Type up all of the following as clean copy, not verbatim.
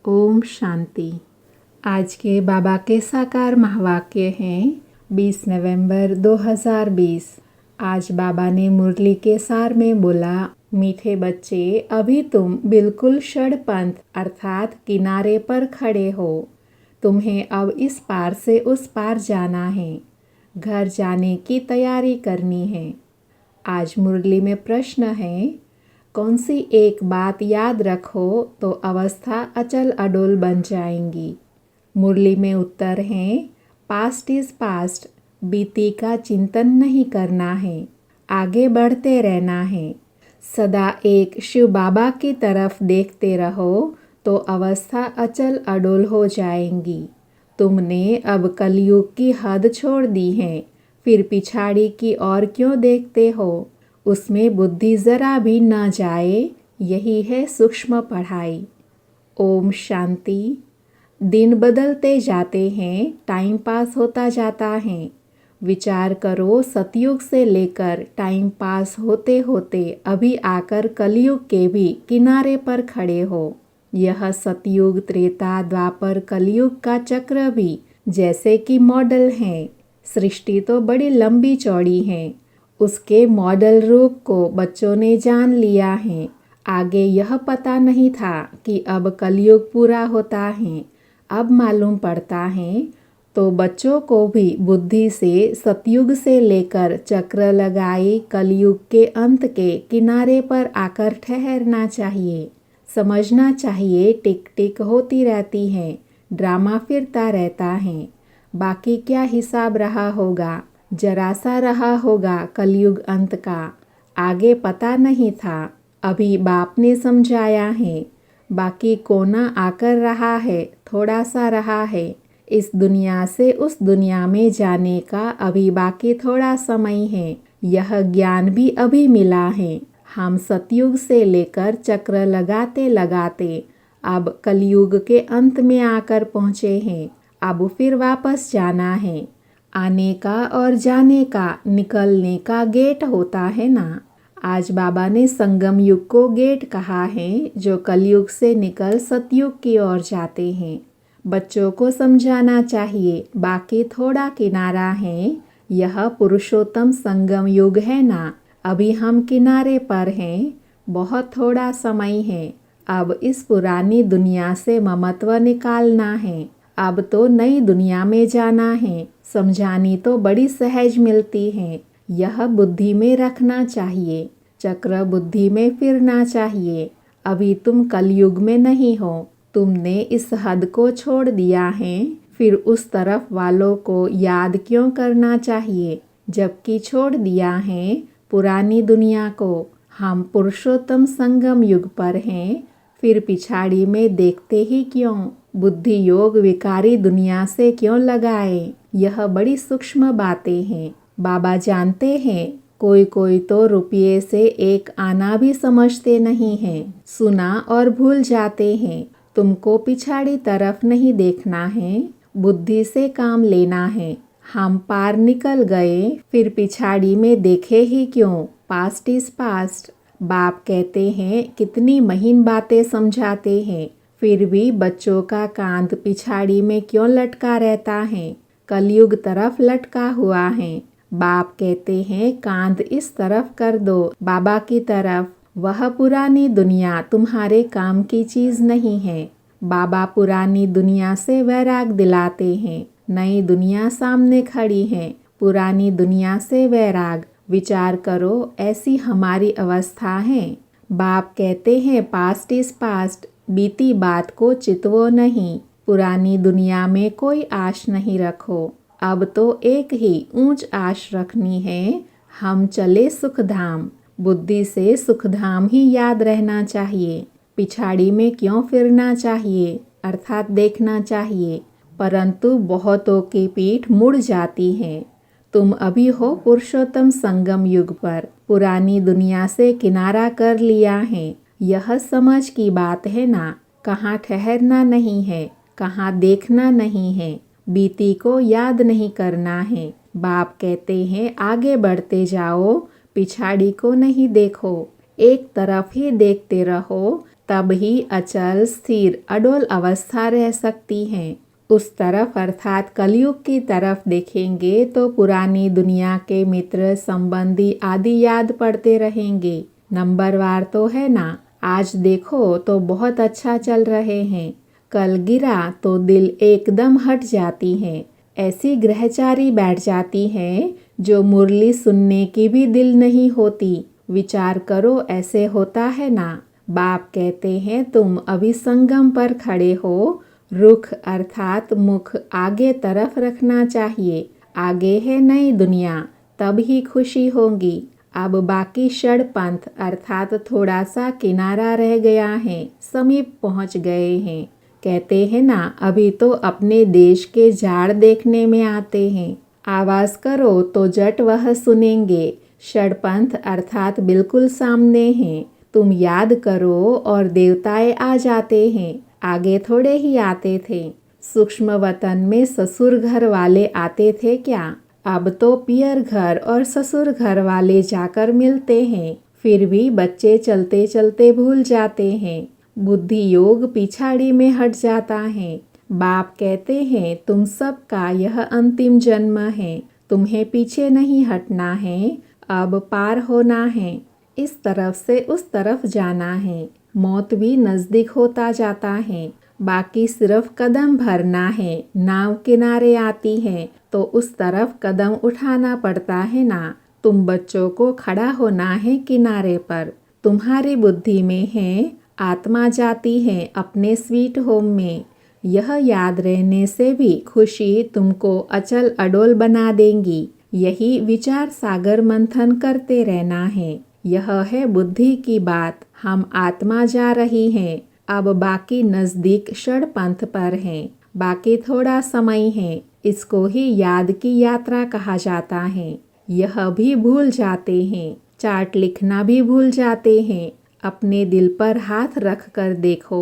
ओम शांति। आज के बाबा के साकार महावाक्य हैं 20 नवंबर 2020। आज बाबा ने मुरली के सार में बोला, मीठे बच्चे, अभी तुम बिल्कुल षड़पंथ अर्थात किनारे पर खड़े हो। तुम्हें अब इस पार से उस पार जाना है, घर जाने की तैयारी करनी है। आज मुरली में प्रश्न है, कौन सी एक बात याद रखो तो अवस्था अचल अडोल बन जाएंगी। मुरली में उत्तर है, पास्ट इज पास्ट, बीती का चिंतन नहीं करना है, आगे बढ़ते रहना है। सदा एक शिव बाबा की तरफ देखते रहो तो अवस्था अचल अडोल हो जाएंगी। तुमने अब कलयुग की हद छोड़ दी है, फिर पिछाड़ी की ओर क्यों देखते हो। उसमें बुद्धि जरा भी न जाए, यही है सूक्ष्म पढ़ाई। ओम शांति। दिन बदलते जाते हैं, टाइम पास होता जाता है। विचार करो, सतयुग से लेकर टाइम पास होते होते अभी आकर कलयुग के भी किनारे पर खड़े हो। यह सतयुग, त्रेता, द्वापर, कलयुग का चक्र भी जैसे कि मॉडल हैं। सृष्टि तो बड़ी लंबी चौड़ी है, उसके मॉडल रूप को बच्चों ने जान लिया है। आगे यह पता नहीं था कि अब कलयुग पूरा होता है, अब मालूम पड़ता है। तो बच्चों को भी बुद्धि से सतयुग से लेकर चक्र लगाए कलयुग के अंत के किनारे पर आकर ठहरना चाहिए। समझना चाहिए, टिक टिक होती रहती है, ड्रामा फिरता रहता है। बाकी क्या हिसाब रहा होगा, जरा सा रहा होगा कलयुग अंत का। आगे पता नहीं था, अभी बाप ने समझाया है। बाकी कोना आकर रहा है, थोड़ा सा रहा है। इस दुनिया से उस दुनिया में जाने का अभी बाकी थोड़ा समय है। यह ज्ञान भी अभी मिला है। हम सतयुग से लेकर चक्र लगाते लगाते अब कलयुग के अंत में आकर पहुँचे हैं। अब फिर वापस जाना है। आने का और जाने का, निकलने का गेट होता है ना। आज बाबा ने संगम युग को गेट कहा है, जो कलयुग से निकल सतयुग की ओर जाते हैं। बच्चों को समझाना चाहिए, बाकी थोड़ा किनारा है। यह पुरुषोत्तम संगम युग है ना, अभी हम किनारे पर हैं। बहुत थोड़ा समय है। अब इस पुरानी दुनिया से ममत्व निकालना है। अब तो नई दुनिया में जाना है। समझानी तो बड़ी सहज मिलती है, यह बुद्धि में रखना चाहिए। चक्र बुद्धि में फिरना चाहिए। अभी तुम कलयुग में नहीं हो, तुमने इस हद को छोड़ दिया है, फिर उस तरफ वालों को याद क्यों करना चाहिए, जबकि छोड़ दिया है पुरानी दुनिया को। हम पुरुषोत्तम संगम युग पर हैं, फिर पिछाड़ी में देखते ही क्यों। बुद्धि योग विकारी दुनिया से क्यों लगाए। यह बड़ी सूक्ष्म बातें हैं। बाबा जानते हैं, कोई कोई तो रुपये से एक आना भी समझते नहीं हैं। सुना और भूल जाते हैं। तुमको पिछाड़ी तरफ नहीं देखना है, बुद्धि से काम लेना है। हम पार निकल गए, फिर पिछाड़ी में देखे ही क्यों। Past is past. बाप कहते हैं, कितनी महीन बातें समझाते हैं, फिर भी बच्चों का कांध पिछाड़ी में क्यों लटका रहता है। कलयुग तरफ लटका हुआ है। बाप कहते हैं, कांध इस तरफ कर दो, बाबा की तरफ। वह पुरानी दुनिया तुम्हारे काम की चीज नहीं है। बाबा पुरानी दुनिया से वैराग दिलाते हैं। नई दुनिया सामने खड़ी है, पुरानी दुनिया से वैराग। विचार करो, ऐसी हमारी अवस्था है। बाप कहते हैं, पास्ट इज पास्ट, बीती बात को चितवो नहीं। पुरानी दुनिया में कोई आश नहीं रखो। अब तो एक ही ऊंच आश रखनी है, हम चले सुखधाम। बुद्धि से सुखधाम ही याद रहना चाहिए। पिछाड़ी में क्यों फिरना चाहिए, अर्थात देखना चाहिए। परंतु बहुतों की पीठ मुड़ जाती है। तुम अभी हो पुरुषोत्तम संगम युग पर, पुरानी दुनिया से किनारा कर लिया है। यह समझ की बात है ना। कहाँ ठहरना नहीं है, कहाँ देखना नहीं है, बीती को याद नहीं करना है। बाप कहते हैं, आगे बढ़ते जाओ, पिछाड़ी को नहीं देखो, एक तरफ ही देखते रहो, तब ही अचल स्थिर अडोल अवस्था रह सकती है। उस तरफ अर्थात कलयुग की तरफ देखेंगे तो पुरानी दुनिया के मित्र संबंधी आदि याद पड़ते रहेंगे। नंबरवार तो है ना, आज देखो तो बहुत अच्छा चल रहे हैं, कल गिरा तो दिल एकदम हट जाती है। ऐसी ग्रहचारी बैठ जाती है जो मुरली सुनने की भी दिल नहीं होती। विचार करो, ऐसे होता है ना। बाप कहते हैं तुम अभी संगम पर खड़े हो, रुख अर्थात मुख आगे तरफ रखना चाहिए। आगे है नई दुनिया, तब ही खुशी होगी। अब बाकी षडपंथ अर्थात थोड़ा सा किनारा रह गया है, समीप पहुंच गए हैं। कहते हैं ना, अभी तो अपने देश के झाड़ देखने में आते हैं। आवाज करो तो जट वह सुनेंगे। षडपंथ अर्थात बिल्कुल सामने हैं। तुम याद करो और देवताएं आ जाते हैं। आगे थोड़े ही आते थे। सूक्ष्म वतन में ससुर घर वाले आते थे क्या? अब तो पियर घर और ससुर घर वाले जाकर मिलते हैं। फिर भी बच्चे चलते चलते भूल जाते हैं। बुद्धि योग पिछाड़ी में हट जाता है। बाप कहते हैं तुम सबका यह अंतिम जन्म है, तुम्हें पीछे नहीं हटना है, अब पार होना है, इस तरफ से उस तरफ जाना है। मौत भी नज़दीक होता जाता है, बाकी सिर्फ कदम भरना है। नाव किनारे आती है तो उस तरफ कदम उठाना पड़ता है ना। तुम बच्चों को खड़ा होना है किनारे पर। तुम्हारी बुद्धि में है, आत्मा जाती है अपने स्वीट होम में। यह याद रहने से भी खुशी तुमको अचल अडोल बना देंगी। यही विचार सागर मंथन करते रहना है। यह है बुद्धि की बात। हम आत्मा जा रही हैं, अब बाकी नज़दीक षडपंथ पर हैं। बाकी थोड़ा समय है। इसको ही याद की यात्रा कहा जाता है। यह भी भूल जाते हैं, चार्ट लिखना भी भूल जाते हैं। अपने दिल पर हाथ रख कर देखो।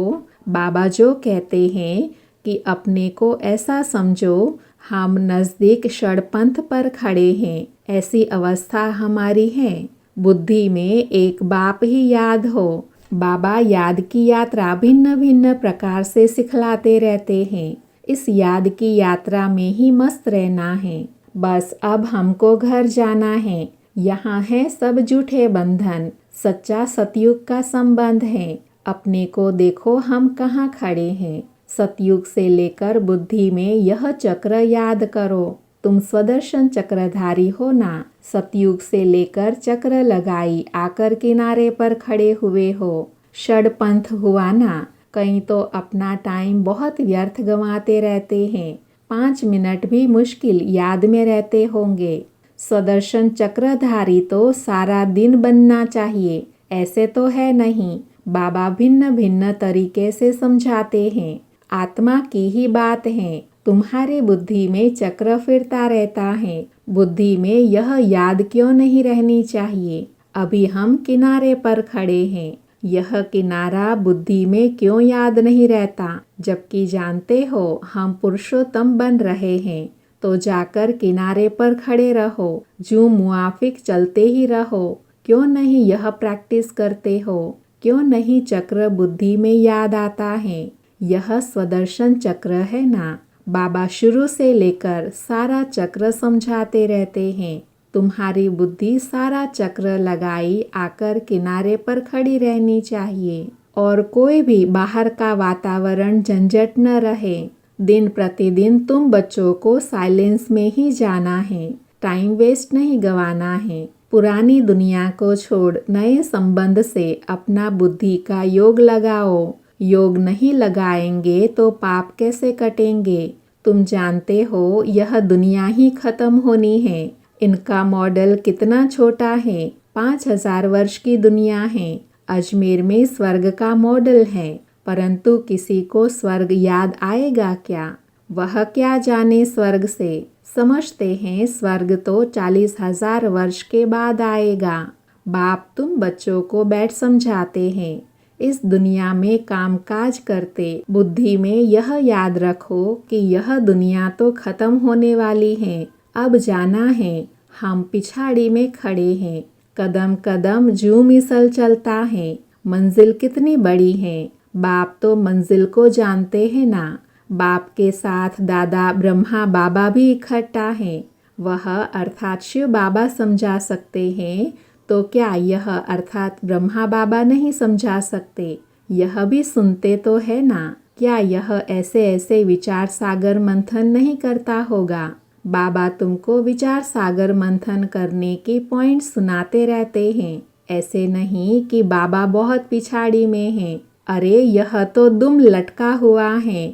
बाबा जो कहते हैं कि अपने को ऐसा समझो हम नज़दीक षडपंथ पर खड़े हैं, ऐसी अवस्था हमारी है। बुद्धि में एक बाप ही याद हो। बाबा याद की यात्रा भिन्न भिन्न प्रकार से सिखलाते रहते हैं। इस याद की यात्रा में ही मस्त रहना है। बस अब हमको घर जाना है। यहाँ है सब झूठे बंधन, सच्चा सतयुग का संबंध है। अपने को देखो हम कहाँ खड़े हैं। सतयुग से लेकर बुद्धि में यह चक्र याद करो। तुम स्वदर्शन चक्रधारी हो ना। सतयुग से लेकर चक्र लगाई आकर किनारे पर खड़े हुए हो। षडपंथ हुआ ना। कहीं तो अपना टाइम बहुत व्यर्थ गंवाते रहते हैं। 5 मिनट भी मुश्किल याद में रहते होंगे। स्वदर्शन चक्रधारी तो सारा दिन बनना चाहिए, ऐसे तो है नहीं। बाबा भिन्न भिन्न तरीके से समझाते हैं। आत्मा की ही बात है। तुम्हारी बुद्धि में चक्र फिरता रहता है। बुद्धि में यह याद क्यों नहीं रहनी चाहिए? अभी हम किनारे पर खड़े हैं। यह किनारा बुद्धि में क्यों याद नहीं रहता? जबकि जानते हो हम पुरुषोत्तम बन रहे हैं। तो जाकर किनारे पर खड़े रहो, जो मुआफिक चलते ही रहो। क्यों नहीं यह प्रैक्टिस करते हो? क्यों नहीं चक्र बुद्धि में याद आता है? यह स्वदर्शन चक्र है ना। बाबा शुरू से लेकर सारा चक्र समझाते रहते हैं। तुम्हारी बुद्धि सारा चक्र लगाई आकर किनारे पर खड़ी रहनी चाहिए और कोई भी बाहर का वातावरण झंझट न रहे। दिन प्रतिदिन तुम बच्चों को साइलेंस में ही जाना है। टाइम वेस्ट नहीं गंवाना है। पुरानी दुनिया को छोड़ नए संबंध से अपना बुद्धि का योग लगाओ। योग नहीं लगाएंगे तो पाप कैसे कटेंगे? तुम जानते हो यह दुनिया ही खत्म होनी है। इनका मॉडल कितना छोटा है। 5000 वर्ष की दुनिया है। अजमेर में स्वर्ग का मॉडल है, परंतु किसी को स्वर्ग याद आएगा क्या? वह क्या जाने स्वर्ग से। समझते हैं स्वर्ग तो 40,000 वर्ष के बाद आएगा। बाप तुम बच्चों को बैठ समझाते हैं। इस दुनिया में कामकाज करते बुद्धि में यह याद रखो कि यह दुनिया तो खत्म होने वाली है। अब जाना है। हम पिछाड़ी में खड़े हैं। कदम कदम जू मिसल चलता है। मंजिल कितनी बड़ी है। बाप तो मंजिल को जानते हैं ना। बाप के साथ दादा ब्रह्मा बाबा भी इकट्ठा हैं। वह अर्थात शिव बाबा समझा सकते हैं, तो क्या यह अर्थात ब्रह्मा बाबा नहीं समझा सकते? यह भी सुनते तो है ना। क्या यह ऐसे ऐसे विचार सागर मंथन नहीं करता होगा? बाबा तुमको विचार सागर मंथन करने के पॉइंट सुनाते रहते हैं। ऐसे नहीं कि बाबा बहुत पिछाड़ी में हैं। अरे यह तो दुम लटका हुआ है,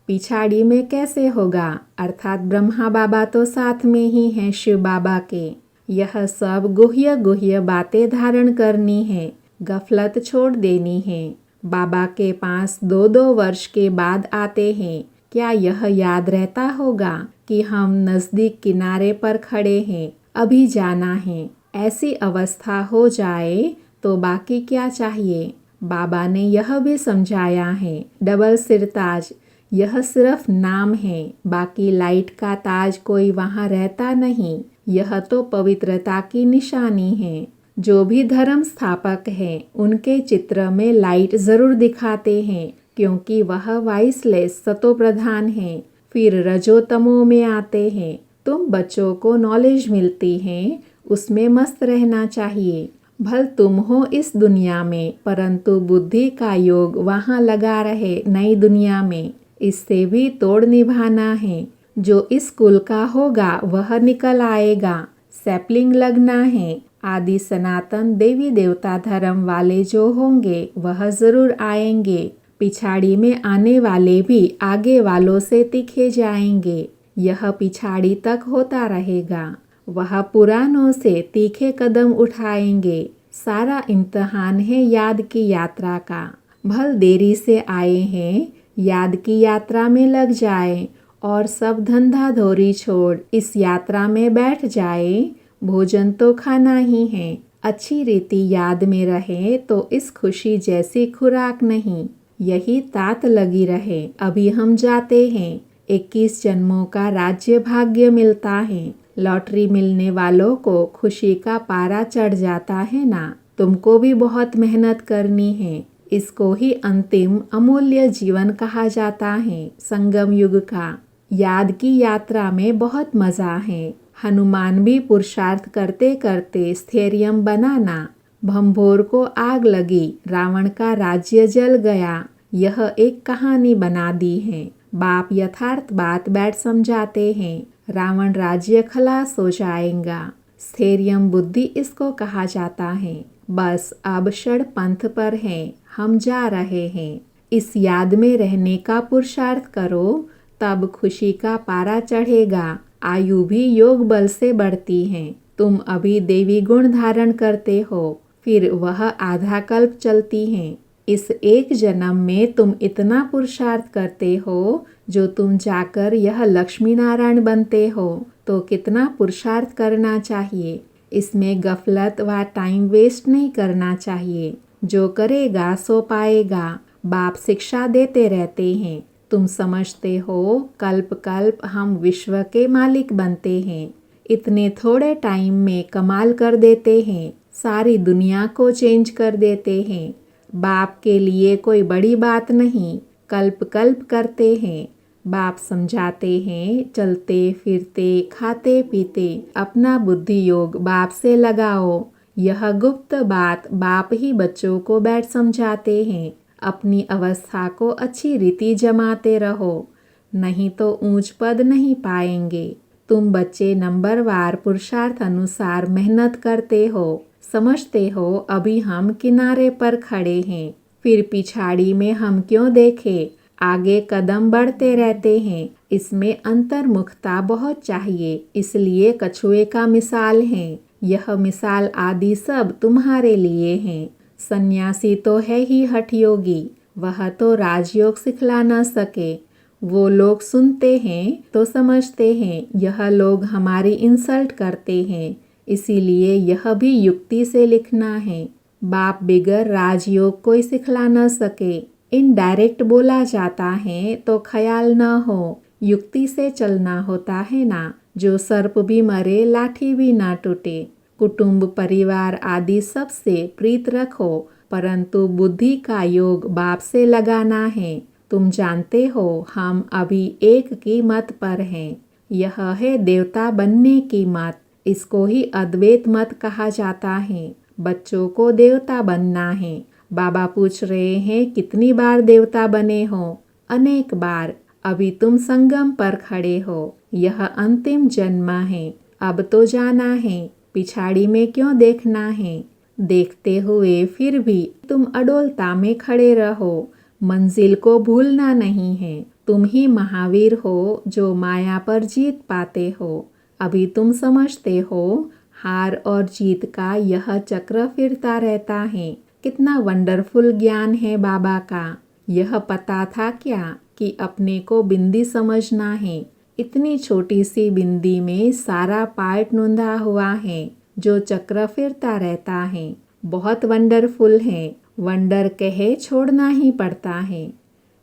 पिछाड़ी में कैसे होगा? अर्थात ब्रह्मा बाबा तो साथ में ही हैं शिव बाबा के। यह सब गुह्य गुह्य बातें धारण करनी है, गफलत छोड़ देनी है। बाबा के पास 2-2 वर्ष के बाद आते हैं। क्या यह याद रहता होगा कि हम नज़दीक किनारे पर खड़े हैं, अभी जाना है? ऐसी अवस्था हो जाए तो बाकी क्या चाहिए? बाबा ने यह भी समझाया है, डबल सिरताज यह सिर्फ नाम है, बाकी लाइट का ताज कोई वहाँ रहता नहीं। यह तो पवित्रता की निशानी है। जो भी धर्म स्थापक हैं, उनके चित्र में लाइट ज़रूर दिखाते हैं, क्योंकि वह वाइसलेस सतो प्रधान है। फिर रजोतमो में आते हैं। तुम बच्चों को नॉलेज मिलती है, उसमें मस्त रहना चाहिए। भल तुम हो इस दुनिया में, परंतु बुद्धि का योग वहाँ लगा रहे नई दुनिया में। इससे भी तोड़ निभाना है। जो इस कुल का होगा वह निकल आएगा। सैपलिंग लगना है। आदि सनातन देवी देवता धर्म वाले जो होंगे वह ज़रूर आएंगे। पिछाड़ी में आने वाले भी आगे वालों से तीखे जाएंगे। यह पिछाड़ी तक होता रहेगा। वह पुरानों से तीखे कदम उठाएंगे। सारा इम्तहान है याद की यात्रा का। भल देरी से आए हैं, याद की यात्रा में लग जाए और सब धंधा धोरी छोड़ इस यात्रा में बैठ जाए। भोजन तो खाना ही है। अच्छी रीति याद में रहे तो इस खुशी जैसी खुराक नहीं। यही तात लगी रहे। अभी हम जाते हैं। 21 जन्मों का राज्य भाग्य मिलता है। लॉटरी मिलने वालों को खुशी का पारा चढ़ जाता है ना। तुमको भी बहुत मेहनत करनी है। इसको ही अंतिम अमूल्य जीवन कहा जाता है, संगम युग का। याद की यात्रा में बहुत मज़ा है। हनुमान भी पुरुषार्थ करते करते स्थैर्यम बनाना। भंभोर को आग लगी, रावण का राज्य जल गया। यह एक कहानी बना दी है। बाप यथार्थ बात बैठ समझाते हैं। रावण राज्य खलास हो जाएगा। स्थैर्यम बुद्धि इसको कहा जाता है। बस अब षड पंथ पर हैं, हम जा रहे हैं। इस याद में रहने का पुरुषार्थ करो, तब खुशी का पारा चढ़ेगा। आयु भी योग बल से बढ़ती है। तुम अभी देवी गुण धारण करते हो, फिर वह आधा कल्प चलती हैं। इस एक जन्म में तुम इतना पुरुषार्थ करते हो, जो तुम जाकर यह लक्ष्मी नारायण बनते हो, तो कितना पुरुषार्थ करना चाहिए। इसमें गफलत व टाइम वेस्ट नहीं करना चाहिए। जो करेगा सो पाएगा। बाप शिक्षा देते रहते हैं। तुम समझते हो कल्प कल्प हम विश्व के मालिक बनते हैं। इतने थोड़े टाइम में कमाल कर देते हैं। सारी दुनिया को चेंज कर देते हैं। बाप के लिए कोई बड़ी बात नहीं। कल्प कल्प करते हैं। बाप समझाते हैं, चलते फिरते खाते पीते अपना बुद्धि योग बाप से लगाओ। यह गुप्त बात बाप ही बच्चों को बैठ समझाते हैं। अपनी अवस्था को अच्छी रीति जमाते रहो, नहीं तो ऊंच पद नहीं पाएंगे। तुम बच्चे नंबरवार पुरुषार्थ अनुसार मेहनत करते हो। समझते हो अभी हम किनारे पर खड़े हैं, फिर पिछाड़ी में हम क्यों देखें। आगे कदम बढ़ते रहते हैं। इसमें अंतर्मुखता बहुत चाहिए, इसलिए कछुए का मिसाल है। यह मिसाल आदि सब तुम्हारे लिए हैं। सन्यासी तो है ही हठ योगी, वह तो राजयोग सिखला न सके। वो लोग सुनते हैं तो समझते हैं यह लोग हमारी इंसल्ट करते हैं, इसीलिए यह भी युक्ति से लिखना है। बाप बिगर राजयोग कोई सिखला न सके। इनडायरेक्ट बोला जाता है तो ख्याल न हो, युक्ति से चलना होता है ना। जो सर्प भी मरे लाठी भी ना टूटे। कुटुंब परिवार आदि सबसे प्रीत रखो, परंतु बुद्धि का योग बाप से लगाना है। तुम जानते हो हम अभी एक की मत पर हैं। यह है देवता बनने की मत। इसको ही अद्वैत मत कहा जाता है। बच्चों को देवता बनना है। बाबा पूछ रहे हैं कितनी बार देवता बने हो? अनेक बार। अभी तुम संगम पर खड़े हो। यह अंतिम जन्म है। अब तो जाना है। पिछाड़ी में क्यों देखना है? देखते हुए फिर भी तुम अडोलता में खड़े रहो। मंजिल को भूलना नहीं है। तुम ही महावीर हो जो माया पर जीत पाते हो। अभी तुम समझते हो हार और जीत का यह चक्र फिरता रहता है। कितना वंडरफुल ज्ञान है बाबा का। यह पता था क्या कि अपने को बिंदी समझना है। इतनी छोटी सी बिंदी में सारा पार्ट नूंधा हुआ है जो चक्र फिरता रहता है। बहुत वंडरफुल है। वंडर कहे छोड़ना ही पड़ता है।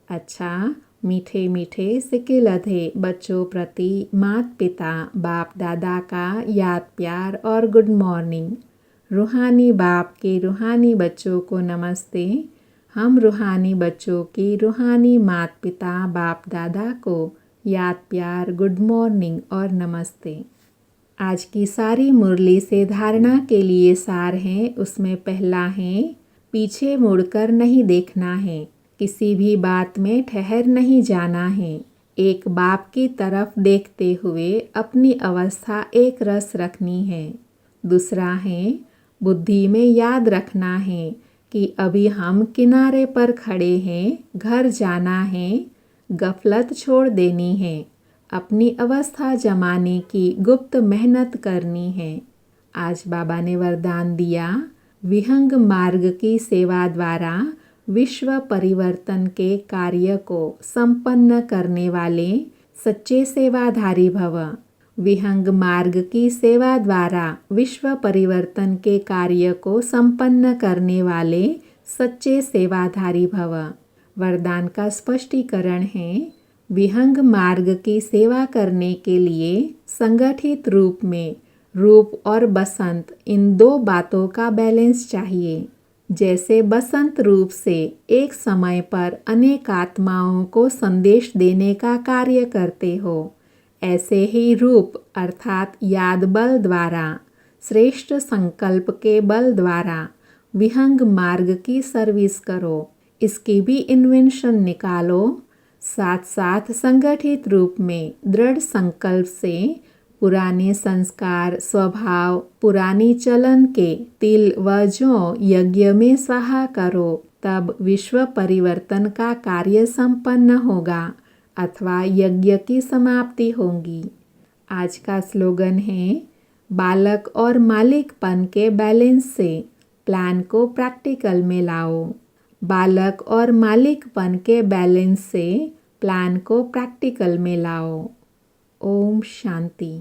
अच्छा, मीठे मीठे सिके लधे बच्चों प्रति माता पिता बाप दादा का याद प्यार और गुड मॉर्निंग। रूहानी बाप के रूहानी बच्चों को नमस्ते। हम रूहानी बच्चों की रूहानी माता पिता बाप दादा को याद प्यार गुड मॉर्निंग और नमस्ते। आज की सारी मुरली से धारणा के लिए सार है। उसमें पहला है पीछे मुड़कर नहीं देखना है। किसी भी बात में ठहर नहीं जाना है। एक बाप की तरफ देखते हुए अपनी अवस्था एक रस रखनी है। दूसरा है बुद्धि में याद रखना है कि अभी हम किनारे पर खड़े हैं। घर जाना है। गफलत छोड़ देनी है। अपनी अवस्था जमाने की गुप्त मेहनत करनी है। आज बाबा ने वरदान दिया विहंग मार्ग की सेवा द्वारा विश्व परिवर्तन के कार्य को संपन्न करने वाले सच्चे सेवाधारी भव। विहंग मार्ग की सेवा द्वारा विश्व परिवर्तन के कार्य को संपन्न करने वाले सच्चे सेवाधारी भव। वरदान का स्पष्टीकरण है विहंग मार्ग की सेवा करने के लिए संगठित रूप में रूप और बसंत इन दो बातों का बैलेंस चाहिए। जैसे बसंत रूप से एक समय पर अनेक आत्माओं को संदेश देने का कार्य करते हो, ऐसे ही रूप अर्थात याद बल द्वारा श्रेष्ठ संकल्प के बल द्वारा विहंग मार्ग की सर्विस करो। इसकी भी इन्वेंशन निकालो। साथ साथ संगठित रूप में दृढ़ संकल्प से पुराने संस्कार स्वभाव पुरानी चलन के तिल व जौ यज्ञ में स्वाहा करो। तब विश्व परिवर्तन का कार्य संपन्न होगा अथवा यज्ञ की समाप्ति होगी। आज का स्लोगन है बालक और मालिकपन के बैलेंस से प्लान को प्रैक्टिकल में लाओ। बालक और मालिकपन के बैलेंस से प्लान को प्रैक्टिकल में लाओ। ओम शांति।